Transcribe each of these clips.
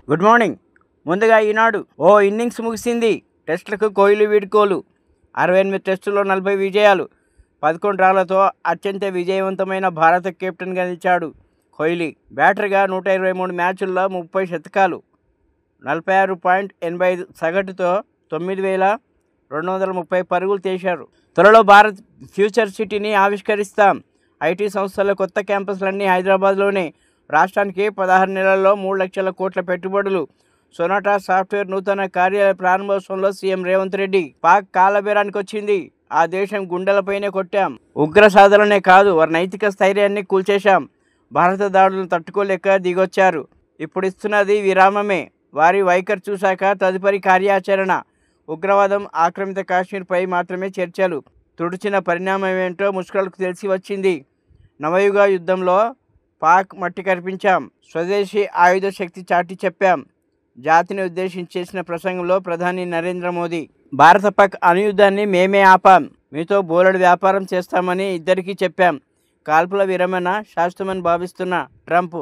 Good morning. ముందుగా ఈనాడు ఓ innings ముగిసింది. టెస్టులకు కోహ్లీ వీడ్కోలు. 68 టెస్టుల్లో 40 విజయాలు, 11 డ్రాలతో అత్యంత విజయవంతమైన భారత కెప్టెన్గా నిలిచాడు కోహ్లీ. బ్యాటర్గా 123 మ్యాచుల్లో 30 శతకాలు, 46.85 సగటుతో 9,230 పరుగులు చేశారు. త్వరలో భారత్ ఫ్యూచర్ సిటీని ఆవిష్కరిస్తాం. ఐటీ సంస్థల కొత్త క్యాంపస్లన్నీ హైదరాబాద్లోనే. రాష్ట్రానికి 16 నెలల్లో 3 లక్షల కోట్ల పెట్టుబడులు. సొనాటా సాఫ్ట్వేర్ నూతన కార్యాలయ ప్రారంభోత్సవంలో సీఎం రేవంత్ రెడ్డి. పాక్ కాలబేరానికి వచ్చింది. ఆ దేశం గుండెలపైనే కొట్టాం. ఉగ్ర సాధననే కాదు, వారి నైతిక స్థైర్యాన్ని కూల్చేశాం. భారత దాడులను తట్టుకోలేక దిగొచ్చారు. ఇప్పుడు ఇస్తున్నది విరామమే. వారి వైఖరి చూశాక తదుపరి కార్యాచరణ. ఉగ్రవాదం, ఆక్రమిత కాశ్మీర్పై మాత్రమే చర్చలు. తుడిచిన పరిణామం ఏంటో ముష్కరులకు తెలిసి వచ్చింది. నవయుగ యుద్ధంలో పాక్ మట్టి కనిపించాం. స్వదేశీ ఆయుధ శక్తి చాటి చెప్పాం. జాతిని ఉద్దేశించి చేసిన ప్రసంగంలో ప్రధాని నరేంద్ర మోదీ, భారత పాక్ అణుయుద్ధాన్ని మేమే ఆపాం. మీతో బోలెడు వ్యాపారం చేస్తామని ఇద్దరికీ చెప్పాం. కాల్పుల విరమణ శాశ్వతమని భావిస్తున్న ట్రంప్.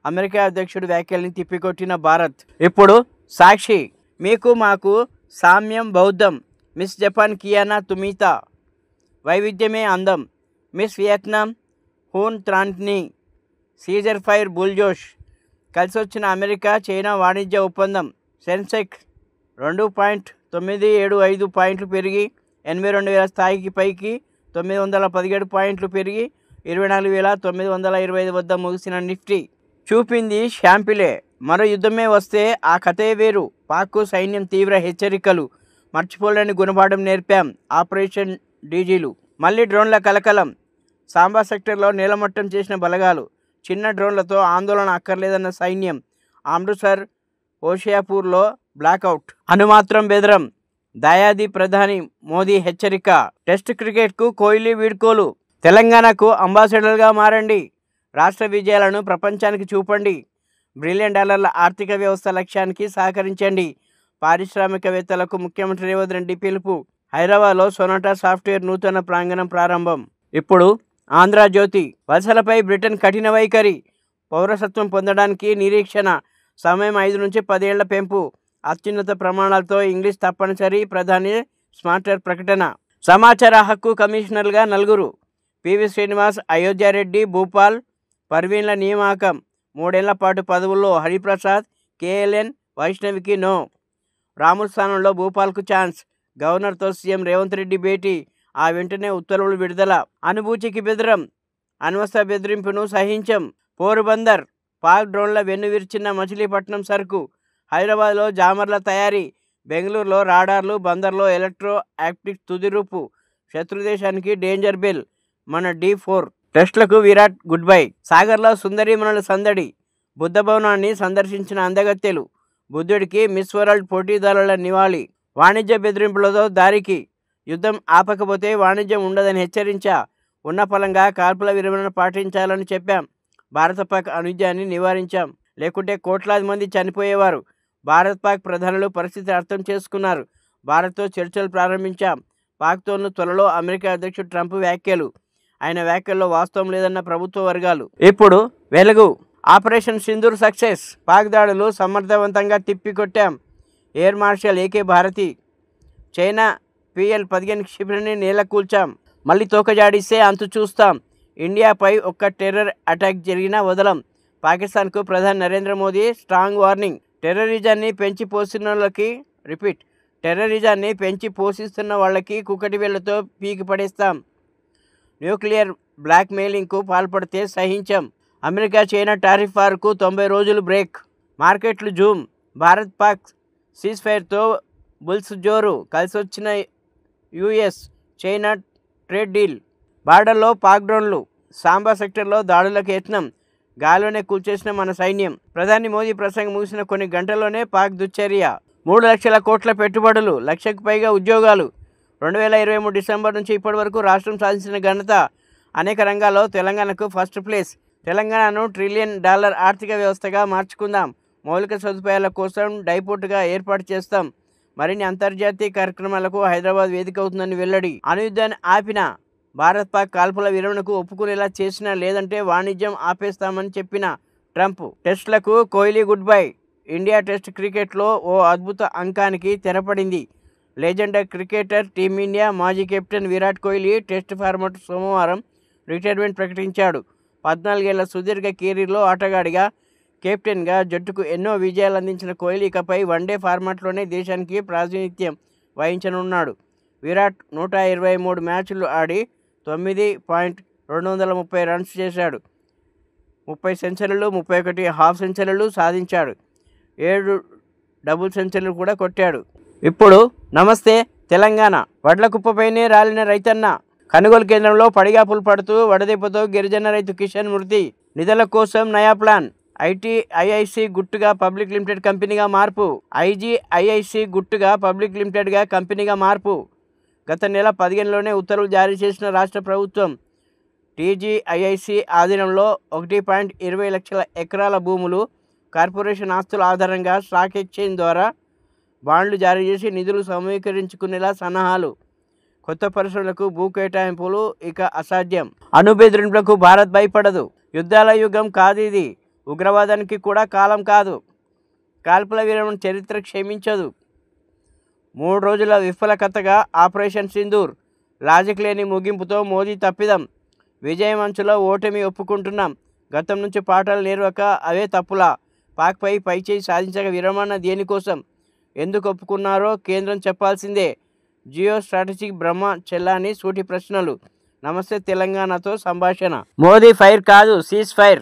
అమెరికా అధ్యక్షుడి వ్యాఖ్యల్ని తిప్పికొట్టిన భారత్. ఇప్పుడు సాక్షి. మీకు మాకు సామ్యం బౌద్ధం. Miss Japan Kiana Tomita. వైవిధ్యమే అందం. మిస్ వియత్నాం హూన్ త్రాంట్ని. సీజర్ ఫైర్ బుల్జోష్. కలిసొచ్చిన అమెరికా చైనా వాణిజ్య ఒప్పందం. సెన్సెక్స్ 2.975 పాయింట్లు పెరిగి 82,000 స్థాయికి పైకి. 917 పాయింట్లు పెరిగి 24,925 వద్ద ముగిసిన నిఫ్టీ. చూపింది షాంపిలే. మరో యుద్ధమే వస్తే ఆ కథే వేరు. పాక్కు సైన్యం తీవ్ర హెచ్చరికలు. మర్చిపోలేని గుణపాఠం నేర్పాం. Operation diesel. మళ్ళీ డ్రోన్ల కలకలం. సాంబా సెక్టర్లో నేలమట్టం చేసిన బలగాలు. చిన్న డ్రోన్లతో ఆందోళన అక్కర్లేదన్న సైన్యం. అమృత్సర్, హోషియాపూర్లో బ్లాకౌట్. అనుమాత్రం బెదరం. దాయాది ప్రధాని మోదీ హెచ్చరిక. టెస్ట్ క్రికెట్కు కోహ్లీ వీడ్కోలు. తెలంగాణకు అంబాసిడర్గా మారండి. రాష్ట్ర విజయాలను ప్రపంచానికి చూపండి. $1 బిలియన్ ఆర్థిక వ్యవస్థ లక్ష్యానికి సహకరించండి. పారిశ్రామికవేత్తలకు ముఖ్యమంత్రి రేవంత్ రెడ్డి పిలుపు. హైదరాబాద్లో సొనాటా సాఫ్ట్వేర్ నూతన ప్రాంగణం ప్రారంభం. ఇప్పుడు ఆంధ్రజ్యోతి. వలసలపై బ్రిటన్ కఠిన వైఖరి. పౌరసత్వం పొందడానికి నిరీక్షణ. సమయం 5 నుంచి 10 ఏళ్ల పెంపు. అత్యున్నత ప్రమాణాలతో ఇంగ్లీష్ తప్పనిసరి. ప్రధాని స్మార్టర్ ప్రకటన. సమాచార హక్కు కమిషనర్లుగా 4. పివి శ్రీనివాస్, అయోధ్యారెడ్డి, భూపాల్, పర్వీన్ల నియామకం. 3 ఏళ్ల పాటు పదవుల్లో హరిప్రసాద్, కేఎల్ఎన్, వైష్ణవికి నో. రాముల స్థానంలో భూపాల్కు ఛాన్స్. గవర్నర్తో సీఎం రేవంత్ రెడ్డి భేటీ. ఆ వెంటనే ఉత్తర్వులు విడుదల. అనుభూతికి బెదరం. అనవసర బెదిరింపును సహించం. పోరుబందర్. పాక్ డ్రోన్ల వెన్నువిరిచిన మచిలీపట్నం సరుకు. హైదరాబాద్లో జామర్ల తయారీ. బెంగళూరులో రాడార్లు. బందర్లో ఎలక్ట్రో యాక్టివ్ తుది రూపు. శత్రుదేశానికి డేంజర్ బెల్. మన D4. టెస్టులకు విరాట్ గుడ్ బై. సాగర్లో సుందరీమణుల సందడి. బుద్ధ భవనాన్ని సందర్శించిన అందగత్తెలు. బుద్ధుడికి మిస్ వరల్డ్ పోటీదారుల నివాళి. వాణిజ్య బెదిరింపులతో దారికి. యుద్ధం ఆపకపోతే వాణిజ్యం ఉండదని హెచ్చరించా. ఉన్న ఫలంగా కాల్పుల విరమణ పాటించాలని చెప్పాం. భారత పాక్ అణుయుద్ధాన్ని నివారించాం. లేకుంటే కోట్లాది మంది చనిపోయేవారు. భారత్ పాక్ ప్రధానులు పరిస్థితి అర్థం చేసుకున్నారు. భారత్తో చర్చలు ప్రారంభించాం. పాక్తోనూ త్వరలో. అమెరికా అధ్యక్షుడు ట్రంప్ వ్యాఖ్యలు. ఆయన వ్యాఖ్యల్లో వాస్తవం లేదన్న ప్రభుత్వ వర్గాలు. ఇప్పుడు వెలుగు. Operation Sindoor success. పాక్ దాడులు సమర్థవంతంగా తిప్పికొట్టాం. Air marshal A K Bharti. China PL-15 క్షిపణిని నేల కూల్చాం. మళ్ళీ తోకజాడిస్తే అంతు చూస్తాం. ఇండియాపై ఒక్క టెర్రర్ అటాక్ జరిగినా వదలం. పాకిస్తాన్కు ప్రధాని నరేంద్ర మోదీ స్ట్రాంగ్ వార్నింగ్. టెర్రరిజాన్ని పెంచి పోషిస్తున్న వాళ్ళకి కుక్కటి వేళ్లతో పీకి పడేస్తాం. న్యూక్లియర్ బ్లాక్ మెయిలింగ్కు పాల్పడితే సహించం. అమెరికా చైనా టారిఫ్ వార్కు 90 రోజులు బ్రేక్. మార్కెట్లు జూమ్. భారత్ పాక్ సీజ్ ఫైర్తో బుల్స్ జోరు. కలిసొచ్చిన US చైనా ట్రేడ్ డీల్. బార్డర్లో పాక్ డ్రోన్లు. సాంబా సెక్టర్లో దాడులకు యత్నం. గాల్లోనే కూల్చేసిన మన సైన్యం. ప్రధాని మోదీ ప్రసంగం ముగిసిన కొన్ని గంటల్లోనే పాక్ దుశ్చర్య. 3 లక్షల కోట్ల పెట్టుబడులు, 1,00,000కు పైగా ఉద్యోగాలు. 2023 డిసెంబర్ నుంచి ఇప్పటి వరకు రాష్ట్రం సాధించిన ఘనత. అనేక రంగాల్లో తెలంగాణకు ఫస్ట్ ప్లేస్. తెలంగాణను $1 ట్రిలియన్ ఆర్థిక వ్యవస్థగా మార్చుకుందాం. మౌలిక సదుపాయాల కోసం డైపోర్టుగా ఏర్పాటు చేస్తాం. మరిన్ని అంతర్జాతీయ కార్యక్రమాలకు హైదరాబాద్ వేదిక అవుతుందని వెల్లడి. అణుయుద్ధాన్ని ఆపిన భారత్ పాక్ కాల్పుల విరమణకు ఒప్పుకునేలా చేసినా లేదంటే వాణిజ్యం ఆపేస్తామని చెప్పిన ట్రంప్. టెస్టులకు Kohli goodbye. India test క్రికెట్లో ఓ అద్భుత అంకానికి తెరపడింది. లెజెండరీ క్రికెటర్ టీమిండియా మాజీ captain Virat Kohli test format సోమవారం రిటైర్మెంట్ ప్రకటించాడు. 14 ఏళ్ల సుదీర్ఘ కెరీర్లో ఆటగాడిగా, కెప్టెన్గా జట్టుకు ఎన్నో విజయాలు అందించిన కోహ్లీ ఇకపై వన్డే ఫార్మాట్లోనే దేశానికి ప్రాతినిధ్యం వహించనున్నాడు. విరాట్ 123 మ్యాచ్లు ఆడి 9.230 రన్స్ చేశాడు. 30 సెంచరీలు, 31 హాఫ్ సెంచరీలు సాధించాడు. 7 డబుల్ సెంచరీలు కూడా కొట్టాడు. ఇప్పుడు నమస్తే తెలంగాణ. వడ్ల కుప్పపైనే రాలిన రైతన్న. కొనుగోలు కేంద్రంలో పడిగాపులు పడుతూ వడదెబ్బతో గిరిజన రైతు కిషన్ మృతి. నిధుల కోసం నయా ప్లాన్. ఐఐసి గుట్టుగా పబ్లిక్ లిమిటెడ్ కంపెనీగా మార్పు. ఐఐసి గుట్టుగా పబ్లిక్ లిమిటెడ్గా కంపెనీగా మార్పు. గత నెల 15లోనే ఉత్తర్వులు జారీ చేసిన రాష్ట్ర ప్రభుత్వం టీజీఐఐసి ఆధీనంలో 1.20 లక్షల ఎకరాల భూములు, కార్పొరేషన్ ఆస్తుల ఆధారంగా స్టాక్ ఎక్స్చేంజ్ ద్వారా బాండ్లు జారీ చేసి నిధులు సమీకరించుకునేలా సన్నాహాలు. కొత్త పరిశ్రమలకు భూ కేటాయింపులు ఇక అసాధ్యం. అణు బెదిరింపులకు భారత్ భయపడదు. యుద్ధాల యుగం కాదిది. ఉగ్రవాదానికి కూడా కాలం కాదు. కాల్పుల విరమణ చరిత్ర క్షమించదు. 3 రోజుల విఫలకథగా ఆపరేషన్ సింధూర్. లాజిక్ లేని ముగింపుతో మోదీ తప్పిదం. విజయం అంచులో ఓటమి ఒప్పుకుంటున్నాం. గతం నుంచి పాఠాలు నేర్వక అవే తప్పులా. పాక్పై పైచేయి సాధించక విరమణ దేనికోసం, ఎందుకు ఒప్పుకున్నారో కేంద్రం చెప్పాల్సిందే. జియో స్ట్రాటజిక్ బ్రహ్మ చెల్లాని సూటి ప్రశ్నలు. నమస్తే తెలంగాణతో సంభాషణ. మోదీ ఫైర్ కాదు, సీజ్ ఫైర్.